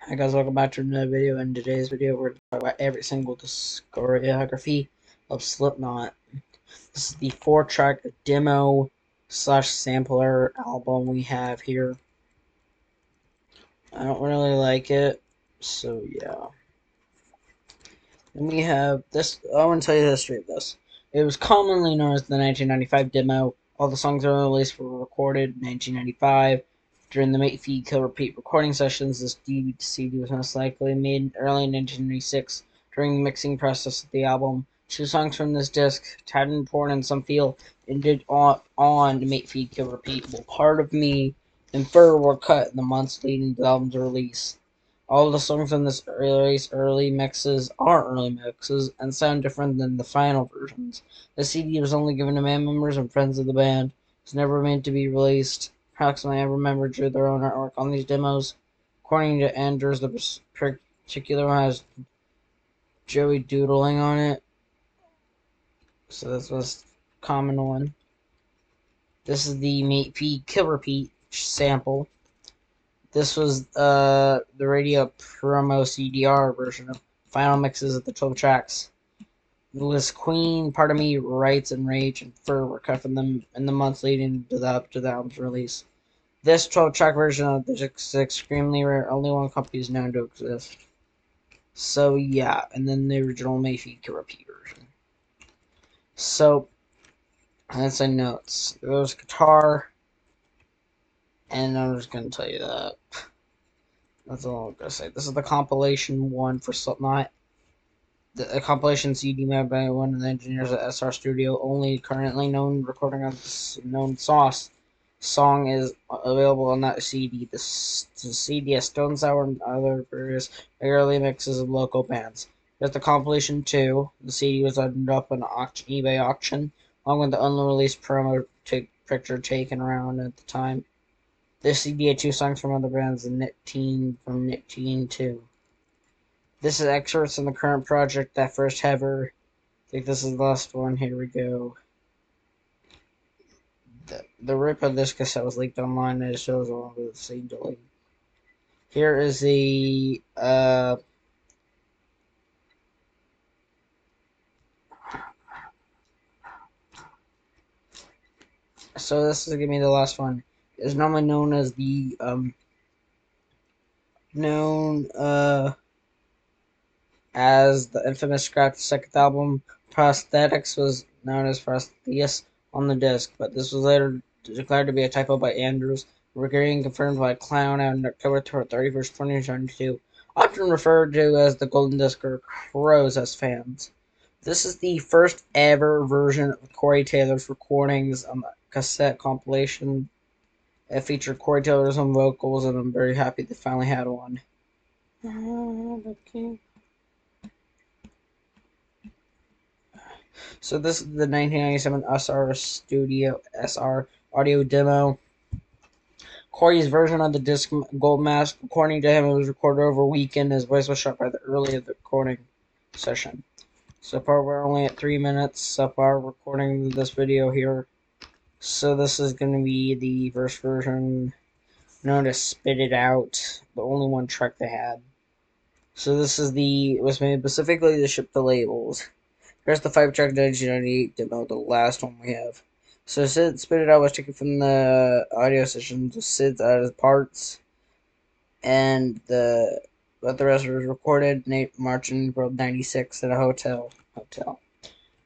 Hi guys, welcome back to another video. In today's video, we're going to talk about every single discography of Slipknot. This is the 4-track demo slash sampler album we have here. I don't really like it, so yeah. And we have this. I want to tell you the history of this. It was commonly known as the 1995 demo. All the songs that were released were recorded in 1995. During the Make Feed Kill Repeat recording sessions, this DVD was most likely made in early 1996 during the mixing process of the album. 2 songs from this disc, Tad and Porn and Some Feel, ended on to Make Feed Kill Repeat. Well, Part of Me and Fur were cut in the months leading to the album's release. All the songs on this early mixes are early mixes and sound different than the final versions. The CD was only given to band members and friends of the band. It was never meant to be released. Approximately every member drew their own artwork on these demos. According to Anders, the particular one has Joey doodling on it. So this was a common one. This is the Make Feed Kill Repeat sample. This was the radio promo CDR version of final mixes of the 12 tracks. It was Queen, Part of Me, Rights, and Rage, and Fur were cut from them in the months leading to the album's release. This 12-track version of the disc is extremely rare. Only one copy is known to exist. So yeah, and then the original Make Feed Kill Repeat version. So that's the notes. There was guitar, and I'm just gonna tell you that. That's all I'm gonna say. This is the compilation one for Slipknot. The compilation CD made by one of the engineers at SR Studio. Only currently known recording of this known song is available on that CD. The CD has Stone Sour and other various early mixes of local bands. There's the compilation 2. The CD was opened up on eBay auction, along with the unreleased promo picture taken around at the time. This CD had 2 songs from other bands, and Nick Teen from Nick Teen 2. This is excerpts in the current project, that first ever. I think this is the last one. Here we go. The rip of this cassette was leaked online, and it shows along with the scene delete. Here is the so this is gonna be the last one. It's normally known as the as the infamous scratch second album. Prosthetics was known as Prostheus on the disc, but this was later declared to be a typo by Andrews, regarding confirmed by Clown on October 31st, 2022. Often referred to as the Golden Disc or Crows as fans. This is the first ever version of Corey Taylor's recordings on the cassette compilation. It featured Corey Taylor's own vocals, and I'm very happy they finally had one. So this is the 1997 SR audio demo. Corey's version of the disc Gold Mask, according to him, it was recorded over a weekend. His voice was shot by the early of the recording session. So far, we're only at 3 minutes so far recording this video here. So this is going to be the first version, known as Spit It Out, the only one track they had. So this is it was made specifically to ship the labels. Here's the 5-track 1998 demo, the last one we have. So Sid Spit It Out was taken from the audio sessions with Sid's out of parts, and but the rest was recorded March and April 96 at a hotel.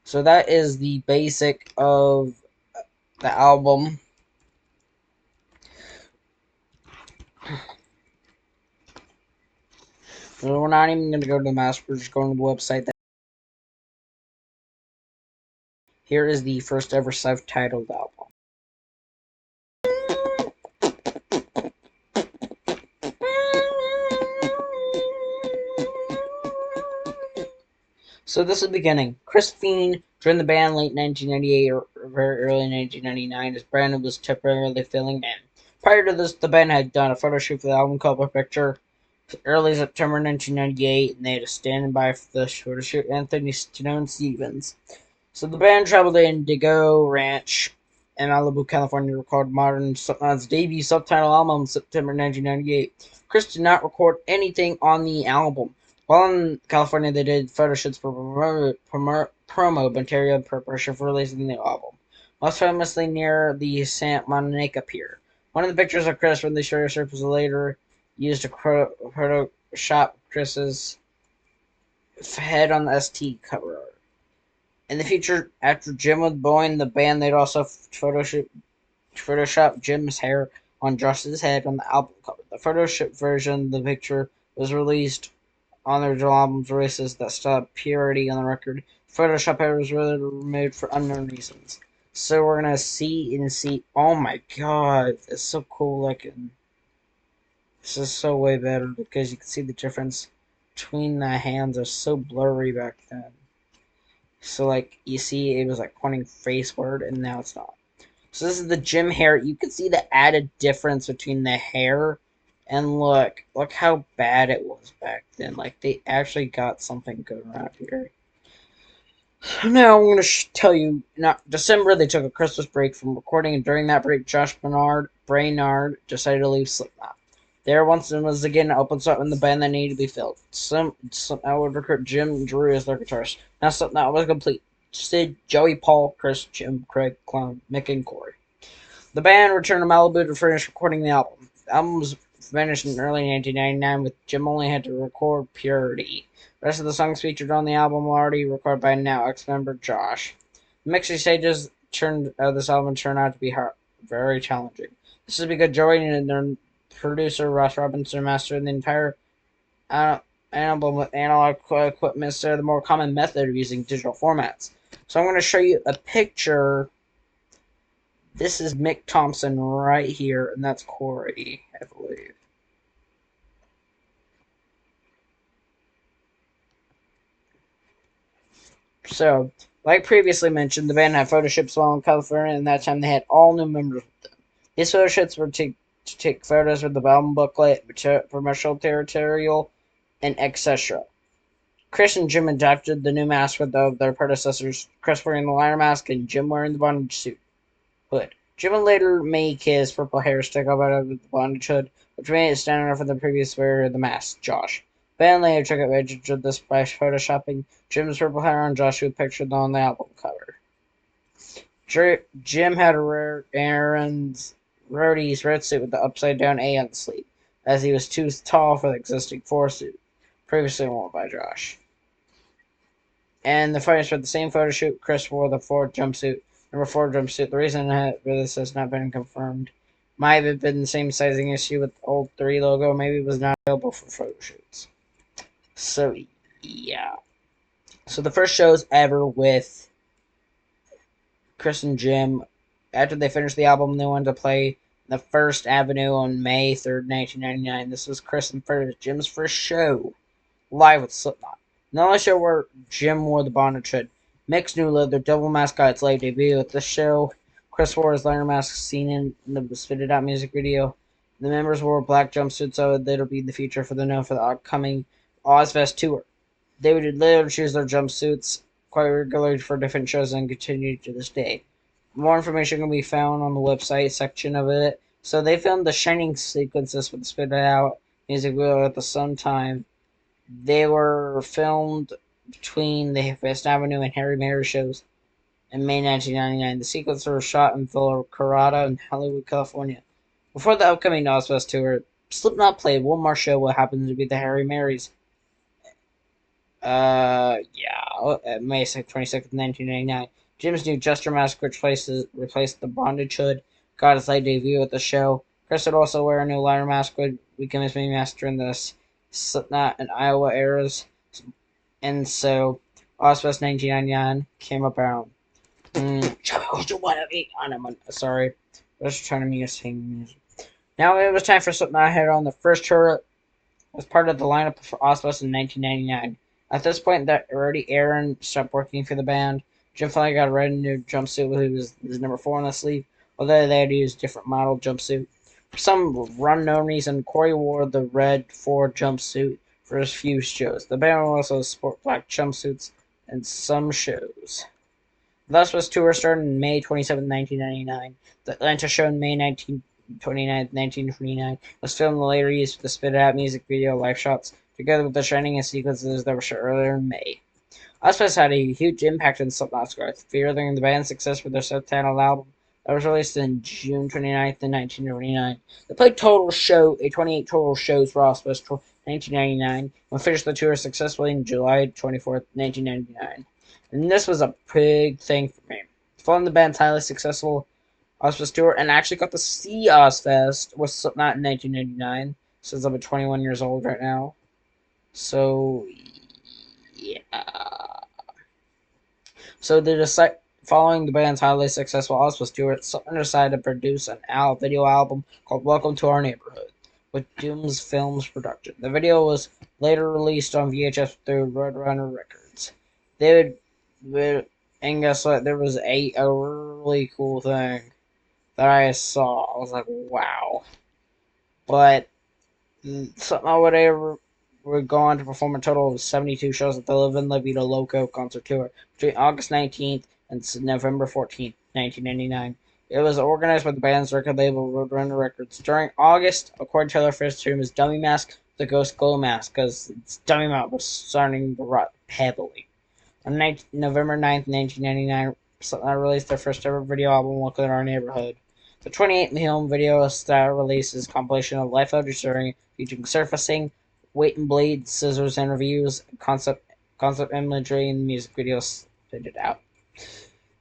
So that is the basic of the album. So we're not even going to go to the master, we're just going to the website. Here is the first ever self-titled album. So this is the beginning. Chris Fiend joined the band late 1998 or very early 1999 as Brandon was temporarily filling in. Prior to this, the band had done a photo shoot for the album cover picture early September 1998, and they had a standby for the photo shoot, Anthony Stone Stevens. So the band traveled to Indigo Ranch in Malibu, California, to record Modern Slipknot's debut subtitle album in September 1998. Chris did not record anything on the album. While in California, they did photo shoots for promo material in preparation for releasing the album, most famously near the Santa Monica Pier. One of the pictures of Chris from the photo shoot was later used to Photoshop Chris's head on the ST cover art. In the future, after Jim would join the band, they'd also Photoshop Jim's hair on Josh's head on the album cover. The Photoshop version of the picture was released on the original album's releases that stopped purity on the record. Photoshop hair was really removed for unknown reasons. So we're gonna see. Oh my god, it's so cool looking. This is so way better because you can see the difference between the hands are so blurry back then. So like you see, it was like pointing faceward, and now it's not. So this is the Jim hair. You can see the added difference between the hair, and look how bad it was back then. Like they actually got something good around here. So now I'm going to tell you. Now, December they took a Christmas break from recording, and during that break, Josh Brainard decided to leave Slipknot. There once and was again an open slot in the band that needed to be filled. Slipknot would recruit Jim and Drew as their guitarist. Now Slipknot was complete. Sid, Joey, Paul, Chris, Jim, Craig, Clown, Mick, and Corey. The band returned to Malibu to finish recording the album. The album was finished in early 1999, with Jim only had to record Purity. The rest of the songs featured on the album were already recorded by now ex-member Josh. The mixing stages of this album turned out to be very challenging. This is because Joey and their producer Ross Robinson mastered the entire album with analog equipment instead of the more common method of using digital formats. So I'm going to show you a picture. This is Mick Thompson right here, and that's Corey, I believe. So, like previously mentioned, the band had photo shoots while in California, and that time they had all new members with them. These photo shoots were to take photos with the album booklet, promotional material, and etc. Chris and Jim adopted the new mask with their predecessors, Chris wearing the liner mask and Jim wearing the bondage suit hood. Jim would later make his purple hair stick up out of the bondage hood, which made it stand out from the previous wearer of the mask, Josh. Ben later took advantage of this by photoshopping Jim's purple hair on Josh, who pictured on the album cover. Jim had a rare Aaron's roadie's red suit with the upside-down A on the sleeve, as he was too tall for the existing 4 suit, previously worn by Josh. And the fighters for the same photo shoot, Chris wore the Ford jumpsuit, number 4 jumpsuit. The reason that this has not been confirmed might have been the same sizing issue with the old 3 logo. Maybe it was not available for photo shoots. So, yeah. So the first shows ever with Chris and Jim, after they finished the album, they wanted to play the First Avenue on May 3rd, 1999. This was Chris and Jim's first show live with Slipknot. The only show where Jim wore the bondage hood. Mick's new leather double mask got its live debut at this show. Chris wore his liner mask seen in the spitted out music video. The members wore black jumpsuits, so that'll be the feature for the upcoming Ozfest tour. They would later choose their jumpsuits quite regularly for different shows and continue to this day. More information can be found on the website section of it. So they filmed the Shining sequences with the spitted out music video at the same time. They were filmed between the Fifth Avenue and Harry Mary shows in May 1999. The sequences were shot in Villa Carrata in Hollywood, California. Before the upcoming Ozfest tour, Slipknot played one more show, what happens to be the Harry Marys. May 22nd, 1999. Jim's new Jester mask, which replaced the bondage hood, got his live debut at the show. Chris would also wear a new liner mask, which became his main mask during the Slipknot and Iowa eras. And so, Ozfest 1999 came about. Sorry, I was trying to sing music. Now it was time for Slipknot to head on the first tour as part of the lineup for Ozfest in 1999. At this point, Aaron stopped working for the band. Jim finally got a red new jumpsuit with his number 4 on the sleeve, although they had to use a different model jumpsuit. For some unknown reason, Corey wore the red 4 jumpsuit for his few shows. The band will also sport black jumpsuits in some shows. The Osprey tour started on May 27, 1999. The Atlanta show on May 29, 1929 was filmed in the later use of the Spit It Out music video live shots, together with the Shining and sequences that were shot earlier in May. Osprey had a huge impact on Slipknot's growth, furthering the band's success with their subtitled album that was released on June 29th, 1929. They played a 28 total shows for Osprey 1999, and finished the tour successfully on July 24th, 1999. And this was a big thing for me. Following the band's highly successful Ozfest tour, and I actually got to see Ozfest with Slipknot in 1999, since I'm 21 years old right now. So, yeah. So following the band's highly successful Ozfest tour, Slipknot decided to produce an video album called "Welcome to Our Neighborhood" with Dooms Films production. The video was later released on VHS through Roadrunner Records. And guess what? There was a really cool thing that I saw. I was like, wow. But somehow would go on to perform a total of 72 shows at the Live in La Vida Loco concert tour between August 19th and November 14th, 1999. It was organized by the band's record label Roadrunner Records. During August, according to their first term, is Dummy Mask, the Ghost Glow Mask, because Dummy Mask was starting to rot heavily. On November 9th, 1999, Slipknot released their first ever video album, Welcome to Our Neighborhood. The 28-film video style release is a compilation of life footage featuring surfacing, weight and blade, scissors interviews, concept imagery, and music videos fitted out.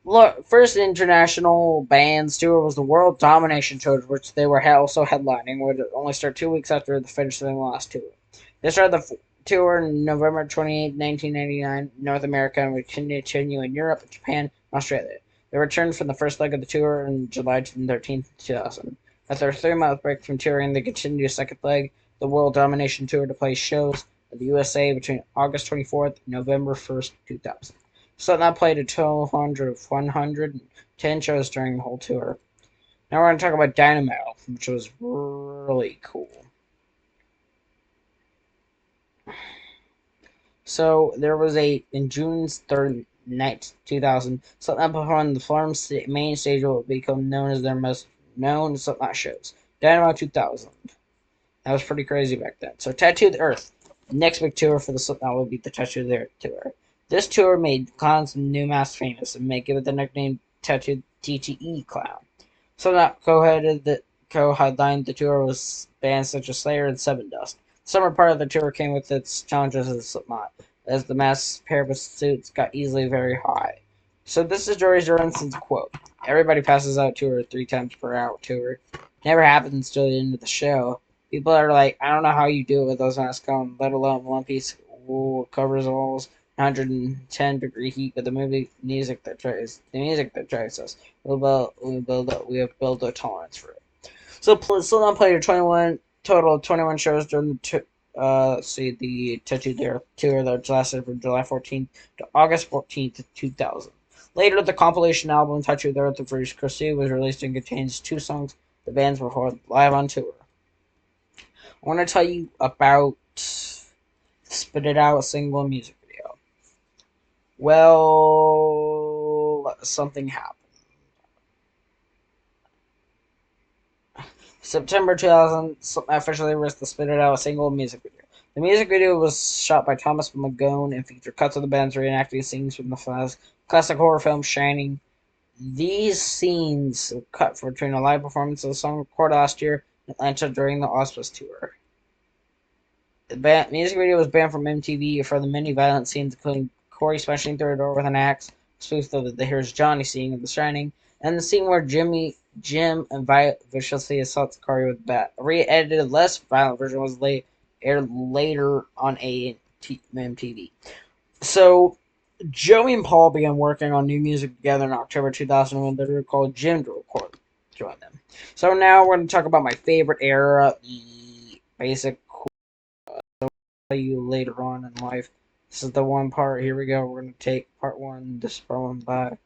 Look, first international bands tour was the World Domination Tour, which they were also headlining, would only start 2 weeks after the finish of the last tour. They started the tour on November 28, 1999, North America, and would continue in Europe, Japan, and Australia. They returned from the first leg of the tour on July 13th, 2000. After a 3-month break from touring, they continued a second leg, the World Domination Tour, to play shows in the USA between August 24th and November 1st, 2000. Slipknot played a total of 110 shows during the whole tour. Now we're going to talk about Dynamo, which was really cool. So there was in June 3rd, 2000, Slipknot performed the Farm's main stage will become known as their most known Slipknot shows. Dynamo 2000. That was pretty crazy back then. So Tattoo the Earth. The next big tour for the Slipknot would be the Tattoo the Earth tour. This tour made Clowns from New Mask famous and made it the nickname Tattoo TTE Clown. Slipknot co-headlined the tour with bands such as Slayer and Sevendust. The summer part of the tour came with its challenges as Slipknot, as the masked pair of suits got easily very high. So this is Jory Jordansen's quote. Everybody passes out 2 or 3 times per hour tour. Never happens till the end of the show. People are like, I don't know how you do it with those masks on, let alone one piece wool covers walls, 110-degree heat, but the music that drives us. We have built a tolerance for it. So Slipknot played a total of 21 shows during the Tattoo tour that lasted from July 14th to August 14th, 2000. Later, the compilation album Tattoo the Earth, The First Crusade was released and contains 2 songs the bands performed live on tour. I want to tell you about Spit It Out single music video. Well, something happened. September 2000, Slipknot officially released the Spit It Out single music video. The music video was shot by Thomas Magone and featured cuts of the band's reenacting scenes from the classic horror film Shining. These scenes were cut between a live performance of the song recorded last year in Atlanta during the Ozfest tour. The music video was banned from MTV for the many violent scenes, including Corey smashing through a door with an axe, spoof of the Here's Johnny scene in The Shining, and the scene where Jim viciously assaults Corey with a bat. A re-edited, less violent version was aired later on MTV. So, Joey and Paul began working on new music together in October 2000 when they were called Jim to join them. So now we're going to talk about my favorite era, the basic you later on in life. This is the one part. Here we go. We're going to take part 1. This is part 1. Bye.